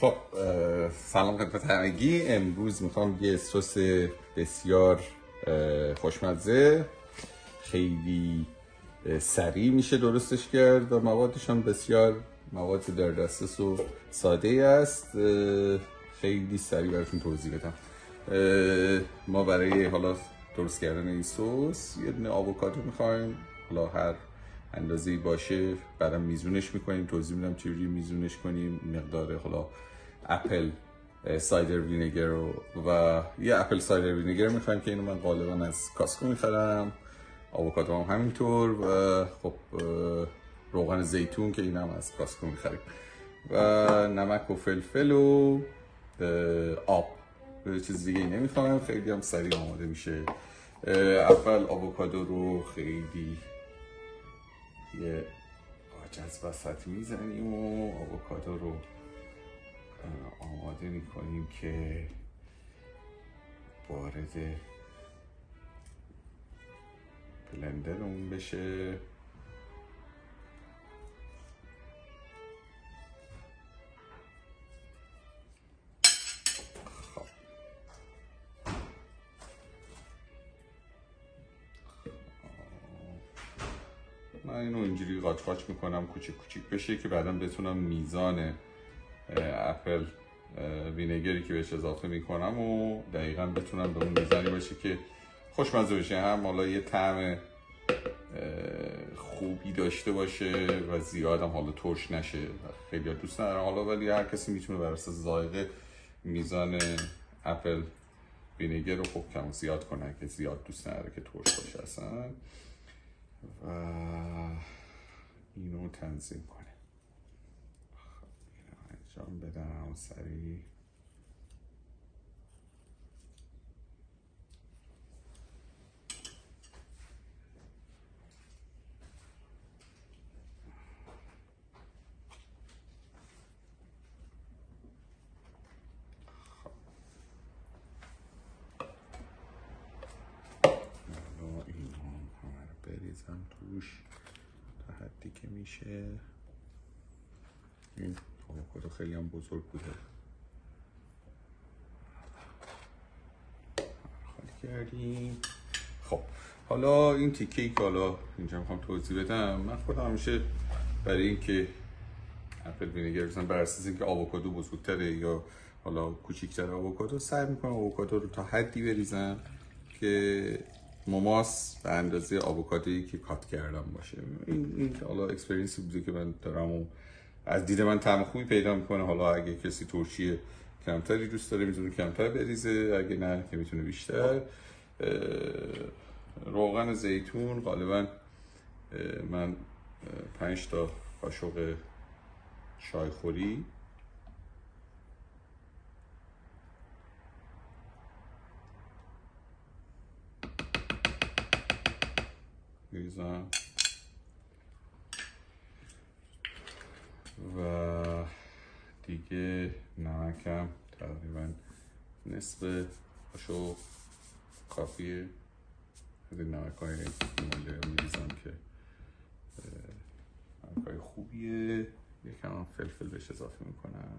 خب سلام خدمت همگی. امروز میخوام یه سس بسیار خوشمزه، خیلی سریع میشه درستش کرد و موادش هم بسیار مواد در دسترس و ساده است. خیلی سریع براتون توضیح بدم. ما برای حالا درست کردن این سس یه دونه آووکادو میخوایم، حالا هر اندازه‌ای باشه. بعدم میزونش میکنیم، توضیح میدم چجوری میزونش کنیم. مقدار حالا اپل سایدر وینگر و یه اپل سایدر وینگر میخوایم که اینو من غالبا از کاسکو میخرم. آووکادو هم همینطور و خب روغن زیتون که اینم از کاسکو میخریم و نمک و فلفل و آب. چیز دیگه نمیخوام، خیلی هم سریع آماده میشه. اول آووکادو رو خیلی یه آجز وسط میزنیم و آووکادو رو آماده میکنیم که وارد بلندرمون بشه. من اینو اینجوری قاچ قاچ میکنم کوچیک کوچیک بشه که بعدا بتونم میزان اپل وینگری که بهش اضافه میکنم و دقیقا بتونم به اون میزانی باشه که خوشمزه بشه، هم حالا یه طعم خوبی داشته باشه و زیاد هم حالا ترش نشه. خیلی دوست ندارم حالا، ولی هر کسی میتونه بر اساس ذائقه میزان اپل وینگر رو خوب کم و زیاد کنه که زیاد دوست نداره که ترش باشه اصلا. و اینو تنظیم کنه، اینو انجام بدم سریع. بریزم توش تا حدی که میشه. این آووکادو خیلی هم بزرگ بوده، خالی کردیم. خب حالا این تیکه‌ای که حالا اینجا میخوام توضیح بدم، من خودم همیشه برای اینکه اپل وینیگر بزنم بر اساس اینکه آووکادو بزرگتره یا حالا کوچیک‌تر آووکادو، سعی میکنم آووکادو رو تا حدی بریزم که مماس به اندازه آووکادویی که کات کردم باشه. این حالا اکسپریانسی بوده که من دارم و از دید من طعم خوبی پیدا میکنه. حالا اگه کسی ترشی کمتری دوست داره میتونه کمتر بریزه، اگه نه که میتونه بیشتر. روغن زیتون غالبا من 5 تا قاشق چایخوری میریزم و دیگه نمکم تقریبا نصف قاشق کافیه. از این نمک‌های مونده میریزم که نمک‌های خوبیه. یکم هم فلفل بهش اضافه میکنم.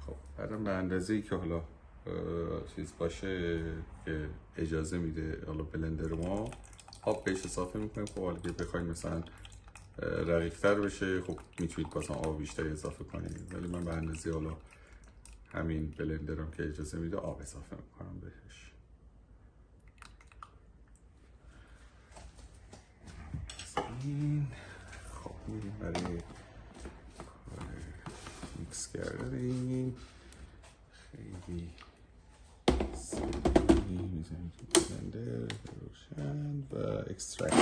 خب بعدم به اندازه‌ای که حالا چیز باشه که اجازه میده حالا بلندر ما، آب بهش اضافه میکنیم. خب حالا بخوایم مثلا رقیق‌تر بشه، خب میتونید بازم آب بیشتری اضافه کنید، ولی من به اندازه حالا همین بلندرم که اجازه میده آب اضافه میکنم بهش. خب میریم برای میکس کردن. خیلی سریع میزنیم تو بلندر روشن و اکسترکت.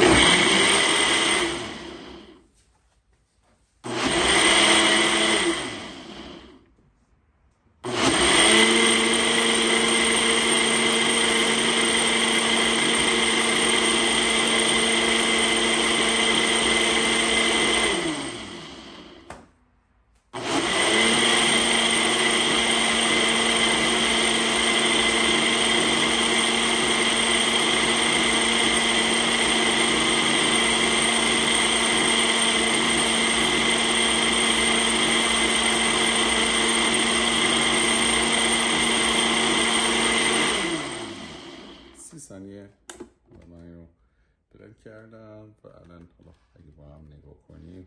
و الان حالا اگه با هم نگاه کنیم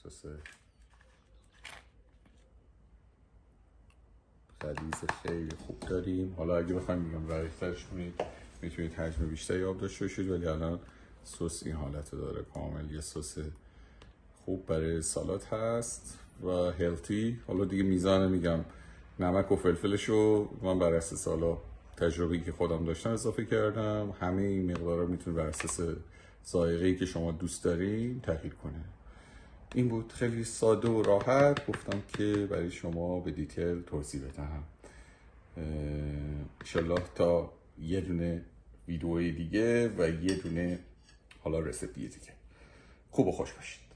سس غلیظ خیلی خوب داریم. حالا اگه بخوایم میگم رقیق‌ترش کنید میتونید حجم بیشتری آب داشته باشید، ولی الان سس این حالت رو داره، کامل یه سس خوب برای سالاد هست و هلتی. حالا دیگه میزان میگم نمک و فلفلش رو من بر اساس حالا تجربه‌ای که خودم داشتم اضافه کردم. همه این مقدارا میتونه بر اساس ذائقه‌ای که شما دوست دارین تغییر کنه. این بود، خیلی ساده و راحت گفتم که برای شما به دیتیل توضیح بدم. انشالله تا یه دونه ویدیوی دیگه و یه دونه حالا رسیپی دیگه. خوب و خوش باشید.